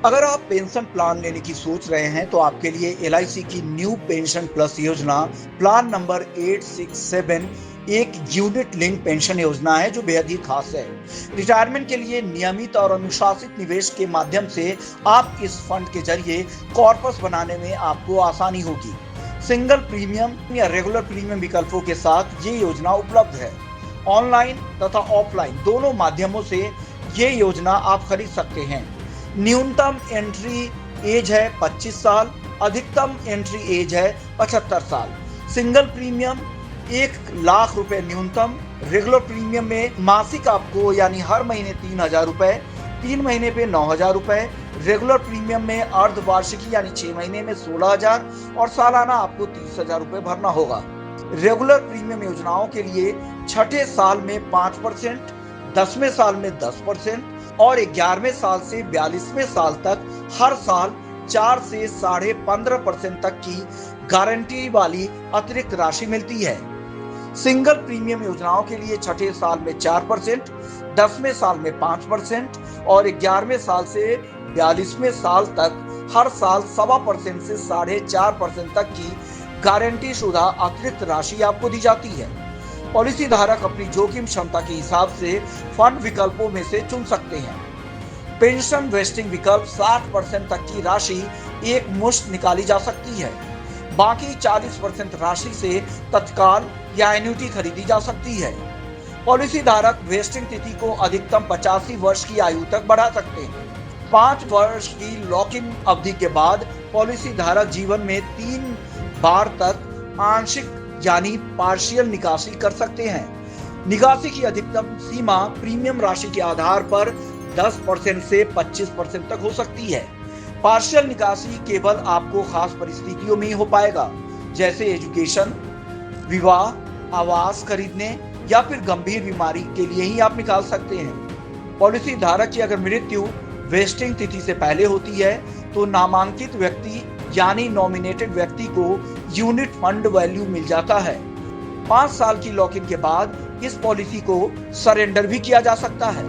अगर आप pension plan लेने की सोच रहे हैं तो आपके लिए एलआईसी की न्यू पेंशन प्लस योजना प्लान नंबर 867 एक यूनिट लिंक पेंशन योजना है जो बेहद ही खास है। रिटायरमेंट के लिए नियमित और अनुशासित निवेश के माध्यम से आप इस फंड के जरिए कॉर्पस बनाने में आपको आसानी होगी। सिंगल प्रीमियम या रेगुलर प्रीमियम विकल्पों के साथ ये योजना उपलब्ध है। ऑनलाइन तथा ऑफलाइन दोनों माध्यमों से ये योजना आप खरीद सकते हैं। न्यूनतम एंट्री एज है 25 साल, अधिकतम एंट्री एज है 75 साल। सिंगल प्रीमियम 1,00,000 रुपए न्यूनतम। रेगुलर प्रीमियम में मासिक आपको यानी हर महीने 3,000 रुपए, 3 महीने पे 9,000 रुपए। रेगुलर प्रीमियम में अर्धवार्षिकी यानी 6 महीने में 16,000 और सालाना आपको 30,000 रुपए भरना होगा। रेगुलर प्रीमियम योजनाओं के लिए छठे साल में 5%, 10वें साल में 10% और 11वें साल से 42वें साल तक हर साल 4 से 15.5% तक की गारंटी वाली अतिरिक्त राशि मिलती है। सिंगल प्रीमियम योजनाओं के लिए छठे साल में 4%, 10वें साल में 5% और 11वें साल से 42वें साल तक हर साल 1.25% से 4.5% तक की गारंटी शुदा अतिरिक्त राशि आपको दी जाती है। पॉलिसी धारक अपनी जोखिम क्षमता के हिसाब से फंड विकल्पों में से चुन सकते हैं। पेंशन वेस्टिंग विकल्प 60% तक की राशि एक मुश्त निकाली जा सकती है। बाकी 40% राशि से तत्काल या एन्युटी खरीदी जा सकती है। पॉलिसी धारक वेस्टिंग तिथि को अधिकतम 85 वर्ष की आयु तक बढ़ा सकते हैं। 5 वर्ष की लॉक इन अवधि के बाद पॉलिसी धारक जीवन में 3 बार तक आंशिक यानी पार्शियल निकासी कर सकते हैं। निकासी की अधिकतम सीमा प्रीमियम राशि के आधार पर 10% से 25% तक हो सकती है। पार्शियल निकासी केवल आपको खास परिस्थितियों में ही हो पाएगा, जैसे एजुकेशन, विवाह, आवास खरीदने या फिर गंभीर बीमारी के लिए ही आप निकाल सकते हैं। पॉलिसी धारक की अगर मृत्यु वेस्टिंग तिथि से पहले होती है तो नामांकित व्यक्ति यानी नॉमिनेटेड व्यक्ति को यूनिट फंड वैल्यू मिल जाता है। 5 साल की लॉक इन के बाद इस पॉलिसी को सरेंडर भी किया जा सकता है।